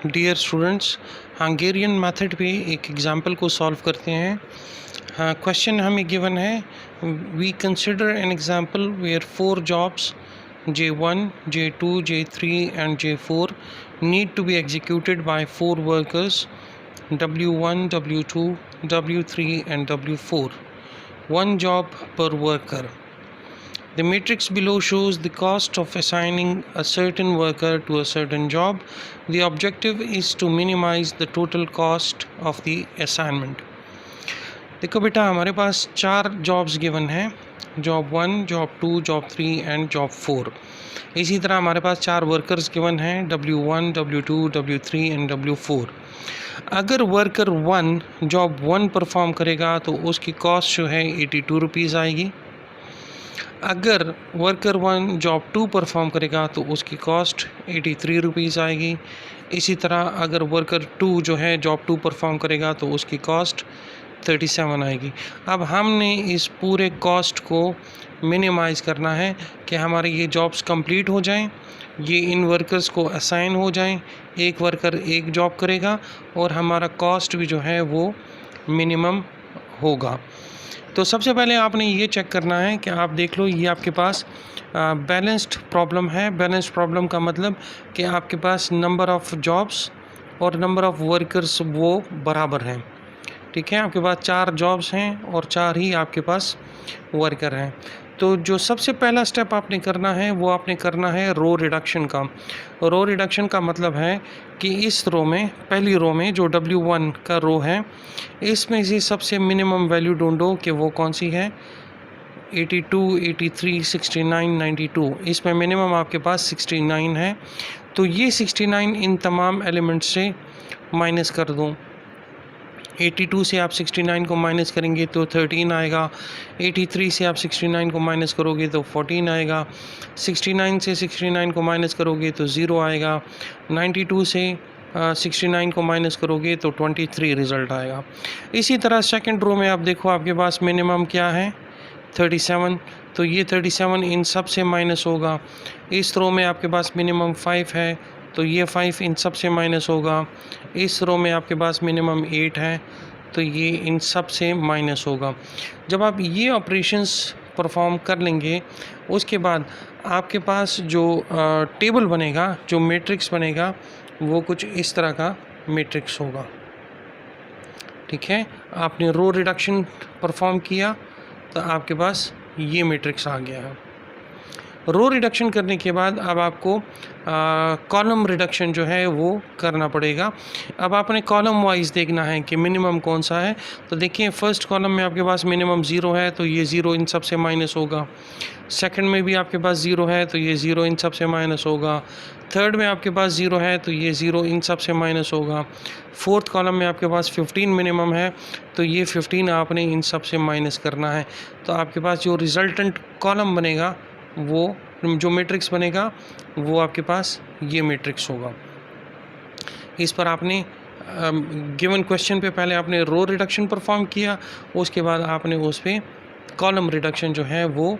Dear students, Hungarian method पे एक example को सॉल्व करते हैं। हाँ, क्वेश्चन हमें गिवन है, we consider an example where 4 jobs J1, J2, J3 and J4 need to be executed by 4 workers W1, W2, W3 and W4. One job per worker. The matrix below shows the cost of assigning a certain worker to a certain job. The objective is to minimize the total cost of the assignment. देखो बेटा, हमारे पास 4 jobs given हैं, job 1, job 2, job 3 and job 4। इसी तरह हमारे पास 4 workers given हैं, W1, W2, W3 and W4। अगर worker 1 job 1 perform करेगा तो उसकी कॉस्ट जो है 82 रुपीज़ आएगी। अगर वर्कर 1 जॉब 2 परफॉर्म करेगा तो उसकी कॉस्ट 83 रुपीज़ आएगी। इसी तरह अगर वर्कर 2 जो है जॉब 2 परफॉर्म करेगा तो उसकी कॉस्ट 37 आएगी। अब हमने इस पूरे कॉस्ट को मिनिमाइज़ करना है कि हमारे ये जॉब्स कंप्लीट हो जाएं, ये इन वर्कर्स को असाइन हो जाएं, एक वर्कर एक जॉब करेगा और हमारा कॉस्ट भी जो है वो मिनिमम होगा। तो सबसे पहले आपने ये चेक करना है कि आप देख लो, ये आपके पास बैलेंस्ड प्रॉब्लम है। बैलेंस्ड प्रॉब्लम का मतलब कि आपके पास नंबर ऑफ़ जॉब्स और नंबर ऑफ़ वर्कर्स वो बराबर हैं। ठीक है, आपके पास 4 जॉब्स हैं और 4 ही आपके पास वर्कर हैं। तो जो सबसे पहला स्टेप आपने करना है वो आपने करना है रो रिडक्शन का। रो रिडक्शन का मतलब है कि इस रो में, पहली रो में जो W1 का रो है, इसमें से सबसे मिनिमम वैल्यू ढूंढो कि वो कौन सी है। 82, 83, 69, 92, इसमें मिनिमम आपके पास 69 है। तो ये 69 इन तमाम एलिमेंट्स से माइनस कर दूँ। 82 से आप 69 को माइनस करेंगे तो 13 आएगा। 83 से आप 69 को माइनस करोगे तो 14 आएगा। 69 से 69 को माइनस करोगे तो 0 आएगा। 92 से 69 को माइनस करोगे तो 23 रिज़ल्ट आएगा। इसी तरह सेकंड रो में आप देखो, आपके पास मिनिमम क्या है, 37। तो ये 37 इन सब से माइनस होगा। इस रो में आपके पास मिनिमम 5 है, तो ये 5 इन सब से माइनस होगा। इस रो में आपके पास मिनिमम 8 है, तो ये इन सब से माइनस होगा। जब आप ये ऑपरेशंस परफॉर्म कर लेंगे, उसके बाद आपके पास जो टेबल बनेगा, जो मैट्रिक्स बनेगा, वो कुछ इस तरह का मैट्रिक्स होगा। ठीक है, आपने रो रिडक्शन परफॉर्म किया तो आपके पास ये मैट्रिक्स आ गया है। रो रिडक्शन करने के बाद अब आपको कॉलम रिडक्शन जो है वो करना पड़ेगा। अब आपने कॉलम वाइज देखना है कि मिनिमम कौन सा है। तो देखिए, फर्स्ट कॉलम में आपके पास मिनिमम 0 है, तो ये 0 इन सब से माइनस होगा। सेकंड में भी आपके पास 0 है, तो ये 0 इन सब से माइनस होगा। थर्ड में आपके पास 0 है, तो ये 0 इन सब से माइनस होगा। फोर्थ कॉलम में आपके पास 15 मिनिमम है, तो ये 15 आपने इन सब से माइनस करना है। तो आपके पास जो रिजल्टेंट कॉलम बनेगा, वो जो मैट्रिक्स बनेगा, वो आपके पास ये मैट्रिक्स होगा। इस पर आपने गिवन क्वेश्चन पे पहले आपने रो रिडक्शन परफॉर्म किया, उसके बाद आपने उस पर कॉलम रिडक्शन जो है वो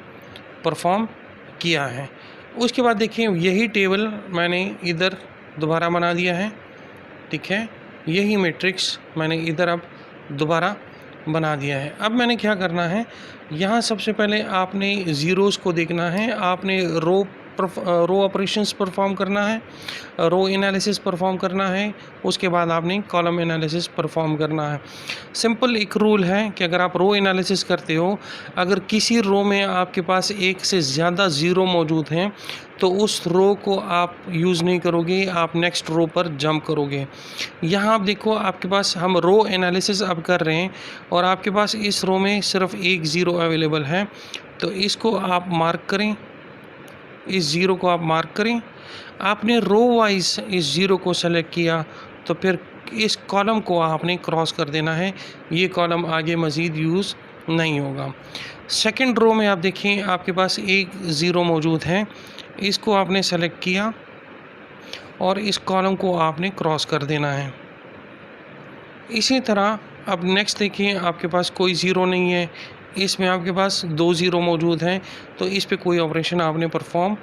परफॉर्म किया है। उसके बाद देखिए, यही टेबल मैंने इधर दोबारा बना दिया है। ठीक है, यही मैट्रिक्स मैंने इधर अब दोबारा बना दिया है। अब मैंने क्या करना है, यहाँ सबसे पहले आपने ज़ीरोज़ को देखना है, आपने रो ऑपरेशंस परफॉर्म करना है, रो एनालिसिस परफॉर्म करना है, उसके बाद आपने कॉलम एनालिसिस परफॉर्म करना है। सिंपल एक रूल है कि अगर आप रो एनालिसिस करते हो, अगर किसी रो में आपके पास एक से ज़्यादा ज़ीरो मौजूद हैं तो उस रो को आप यूज़ नहीं करोगे, आप नेक्स्ट रो पर जंप करोगे। यहाँ आप देखो, आपके पास हम रो एनालिसिस अब कर रहे हैं और आपके पास इस रो में सिर्फ एक ज़ीरो अवेलेबल है, तो इसको आप मार्क करें, इस ज़ीरो को आप मार्क करें। आपने रो वाइज इस ज़ीरो को सेलेक्ट किया, तो फिर इस कॉलम को आपने क्रॉस कर देना है, ये कॉलम आगे मज़ीद यूज़ नहीं होगा। सेकंड रो में आप देखें, आपके पास एक ज़ीरो मौजूद है, इसको आपने सेलेक्ट किया और इस कॉलम को आपने क्रॉस कर देना है। इसी तरह अब नेक्स्ट देखिए, आपके पास कोई ज़ीरो नहीं है, इसमें आपके पास 2 ज़ीरो मौजूद हैं, तो इस पे कोई ऑपरेशन आपने परफॉर्म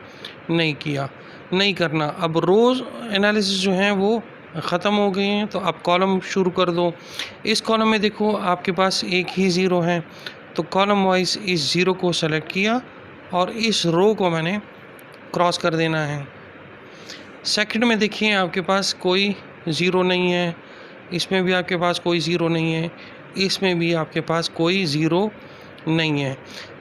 नहीं किया, नहीं करना। अब रोज़ एनालिसिस जो है वो ख़त्म हो गए हैं, तो अब कॉलम शुरू कर दो। इस कॉलम में देखो आपके पास एक ही ज़ीरो है, तो कॉलम वाइज इस ज़ीरो को सेलेक्ट किया और इस रो को मैंने क्रॉस कर देना है। सेकंड में देखिए आपके पास कोई ज़ीरो नहीं है, इसमें भी आपके पास कोई ज़ीरो नहीं है, इसमें भी आपके पास कोई ज़ीरो नहीं है।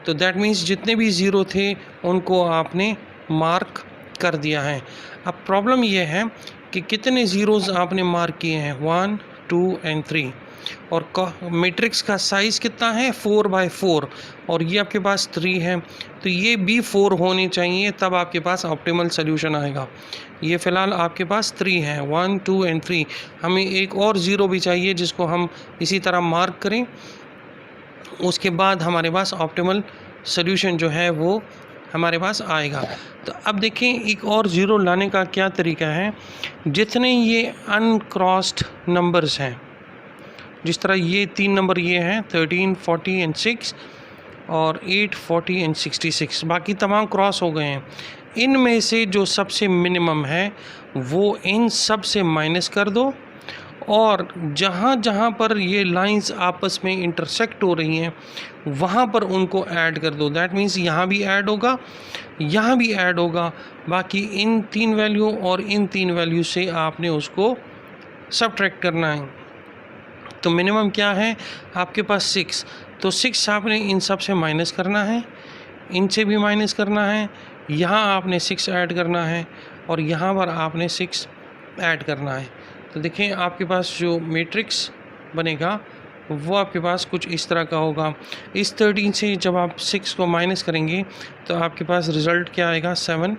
तो दैट मीन्स जितने भी ज़ीरो थे उनको आपने मार्क कर दिया है। अब प्रॉब्लम ये है कि कितने ज़ीरोज़ आपने मार्क किए हैं, 1 2 एंड 3, और मैट्रिक्स का साइज़ कितना है, 4x4, और ये आपके पास 3 है, तो ये भी 4 होने चाहिए, तब आपके पास ऑप्टिमल सोल्यूशन आएगा। ये फ़िलहाल आपके पास 3 है, 1 2 एंड 3। हमें एक और ज़ीरो भी चाहिए जिसको हम इसी तरह मार्क करें, उसके बाद हमारे पास ऑप्टिमल सोल्यूशन जो है वो हमारे पास आएगा। तो अब देखें एक और ज़ीरो लाने का क्या तरीका है। जितने ये अनक्रॉस्ड नंबर्स हैं, जिस तरह ये 3 नंबर ये हैं 13 40 एंड 6 और 8 40 एंड 66, बाकी तमाम क्रॉस हो गए हैं। इनमें से जो सबसे मिनिमम है वो इन सब से माइनस कर दो, और जहाँ जहाँ पर ये लाइंस आपस में इंटरसेक्ट हो रही हैं वहाँ पर उनको ऐड कर दो। दैट मीन्स यहाँ भी ऐड होगा, यहाँ भी ऐड होगा, बाकी इन 3 वैल्यू और इन 3 वैल्यू से आपने उसको सबट्रैक्ट करना है। तो मिनिमम क्या है आपके पास 6, तो 6 आपने इन सब से माइनस करना है, इनसे भी माइनस करना है, यहाँ आपने 6 ऐड करना है और यहाँ पर आपने 6 ऐड करना है। तो देखें आपके पास जो मैट्रिक्स बनेगा वो आपके पास कुछ इस तरह का होगा। इस 13 से जब आप 6 को माइनस करेंगे तो आपके पास रिज़ल्ट क्या आएगा, 7।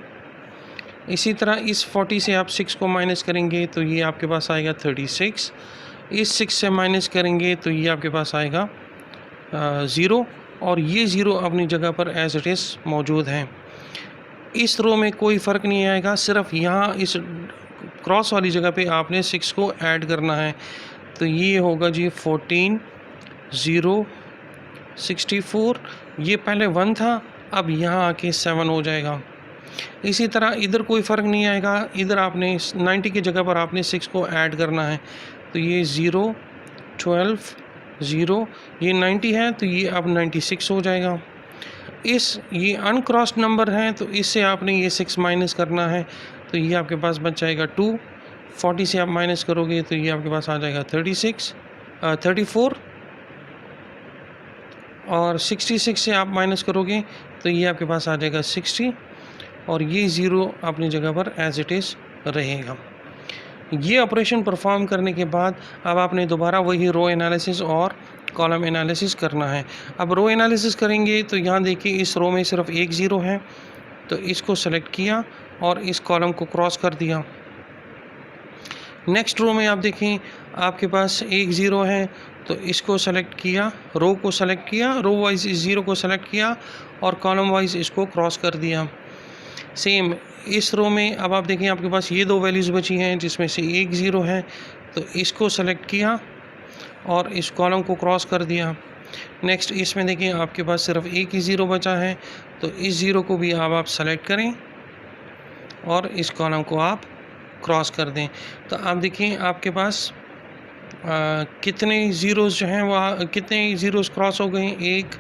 इसी तरह इस 40 से आप 6 को माइनस करेंगे तो ये आपके पास आएगा 36। इस 6 से माइनस करेंगे तो ये आपके पास आएगा 0, और ये 0 अपनी जगह पर एज इट इज़ मौजूद हैं। इस रो में कोई फ़र्क नहीं आएगा, सिर्फ यहाँ इस क्रॉस वाली जगह पे आपने 6 को ऐड करना है। तो ये होगा जी 14 0 64, ये पहले 1 था, अब यहाँ आके 7 हो जाएगा। इसी तरह इधर कोई फ़र्क नहीं आएगा, इधर आपने 90 की जगह पर आपने 6 को ऐड करना है। तो ये 0 12 0, ये 90 है तो ये अब 96 हो जाएगा। ये अनक्रॉस्ड नंबर है तो इससे आपने ये 6 माइनस करना है, तो ये आपके पास बच जाएगा 2। 40 से आप माइनस करोगे तो ये आपके पास आ जाएगा 34, और 66 से आप माइनस करोगे तो ये आपके पास आ जाएगा 60, और ये 0 अपनी जगह पर एज इट इज़ रहेगा। ये ऑपरेशन परफॉर्म करने के बाद अब आपने दोबारा वही रो एनालिसिस और कॉलम एनालिसिस करना है। अब रो एनालिसिस करेंगे तो यहाँ देखिए इस रो में सिर्फ एक 0 है, तो इसको सेलेक्ट किया और इस कॉलम को क्रॉस कर दिया। नेक्स्ट रो में आप देखें आपके पास एक 0 है, तो इसको सेलेक्ट किया, रो को सेलेक्ट किया, रो वाइज इस 0 को सेलेक्ट किया और कॉलम वाइज इसको क्रॉस कर दिया। सेम इस रो में अब आप देखें आपके पास ये 2 वैल्यूज़ बची हैं जिसमें से एक 0 है, तो इसको सेलेक्ट किया और इस कॉलम को क्रॉस कर दिया। नेक्स्ट इसमें देखिए आपके पास सिर्फ एक ही 0 बचा है, तो इस 0 को भी अब आप सेलेक्ट करें और इस कॉलम को आप क्रॉस कर दें। तो आप देखिए आपके पास कितने ज़ीरोज़ जो हैं वह कितने ज़ीरोज़ क्रॉस हो गए, 1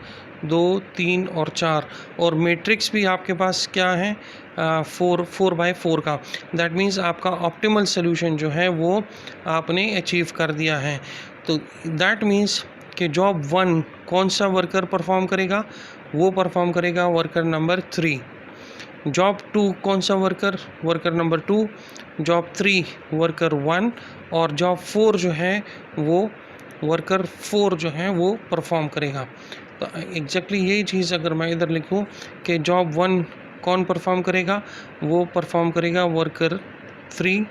2 3 और 4, और मैट्रिक्स भी आपके पास क्या है 4x4 का। दैट मीन्स आपका ऑप्टिमल सोल्यूशन जो है वो आपने अचीव कर दिया है। तो दैट मीन्स कि जॉब 1 कौन सा वर्कर परफॉर्म करेगा, वो परफॉर्म करेगा वर्कर नंबर 3। जॉब 2 कौन सा वर्कर नंबर 2। जॉब 3 वर्कर 1, और जॉब 4 जो है वो वर्कर 4 जो है वो परफॉर्म करेगा। तो एग्जैक्टली यही चीज़ अगर मैं इधर लिखूँ कि जॉब 1 कौन परफॉर्म करेगा, वो परफॉर्म करेगा वर्कर 3।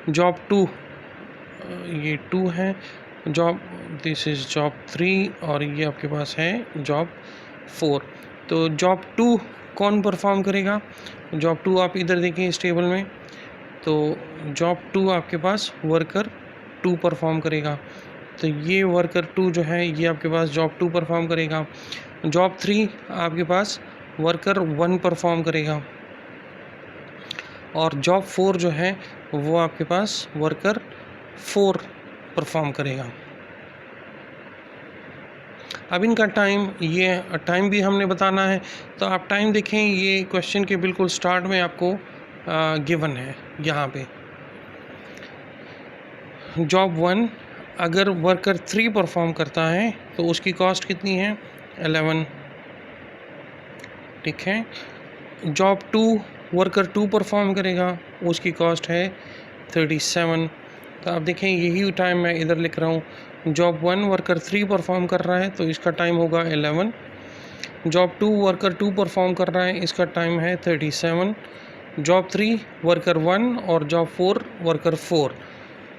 जॉब 2 ये 2 है, जॉब दिस इज़ जॉब 3, और ये आपके पास है जॉब 4। तो जॉब 2 कौन परफॉर्म करेगा, जॉब 2 आप इधर देखें इस टेबल में, तो जॉब 2 आपके पास वर्कर 2 परफॉर्म करेगा। तो ये वर्कर 2 जो है ये आपके पास जॉब 2 परफॉर्म करेगा। जॉब 3 आपके पास वर्कर 1 परफॉर्म करेगा, और जॉब 4 जो है वो आपके पास वर्कर 4 परफॉर्म करेगा। अब इनका टाइम भी हमने बताना है, तो आप टाइम देखें, ये क्वेश्चन के बिल्कुल स्टार्ट में आपको गिवन है यहाँ पे। जॉब 1 अगर वर्कर 3 परफॉर्म करता है तो उसकी कॉस्ट कितनी है? 11, ठीक है। जॉब 2 वर्कर 2 परफॉर्म करेगा, उसकी कॉस्ट है 37। तो आप देखें यही टाइम मैं इधर लिख रहा हूँ। जॉब 1 वर्कर 3 परफॉर्म कर रहा है तो इसका टाइम होगा 11। जॉब 2 वर्कर 2 परफॉर्म कर रहा है, इसका टाइम है 37। जॉब 3 वर्कर 1 और जॉब 4 वर्कर 4।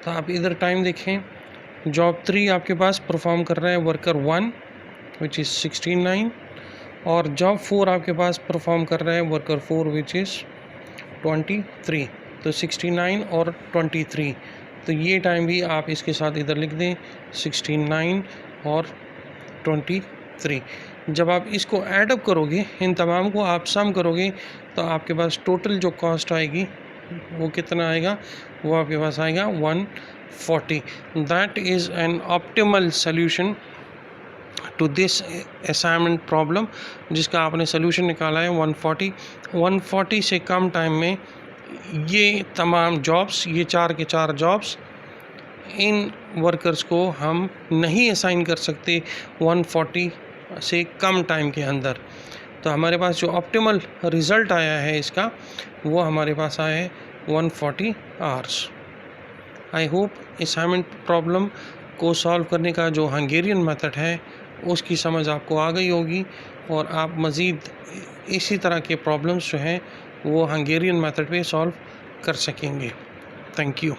तो आप इधर टाइम देखें, जॉब 3 आपके पास परफॉर्म कर रहा है वर्कर 1 विच इज़ 69, और जॉब 4 आपके पास परफॉर्म कर रहा है वर्कर 4 विच इज़ 23। तो 69 और 23, तो ये टाइम भी आप इसके साथ इधर लिख दें, 69 और 23। जब आप इसको ऐडअप करोगे, इन तमाम को आप सम करोगे, तो आपके पास टोटल जो कॉस्ट आएगी वो कितना आएगा? वो आपके पास आएगा 140। That is an optimal solution to this assignment problem, जिसका आपने सोल्यूशन निकाला है 140। 140 से कम टाइम में ये तमाम जॉब्स, ये 4 के 4 जॉब्स, इन वर्कर्स को हम नहीं असाइन कर सकते 140 से कम टाइम के अंदर। तो हमारे पास जो ऑप्टिमल रिज़ल्ट आया है इसका, वो हमारे पास आया है 140 hours. I hope assignment problem को सॉल्व करने का जो हंगेरियन मेथड है उसकी समझ आपको आ गई होगी, और आप मज़ीद इसी तरह के प्रॉब्लम्स जो हैं वो हंगेरियन मेथड पे सॉल्व कर सकेंगे। Thank you.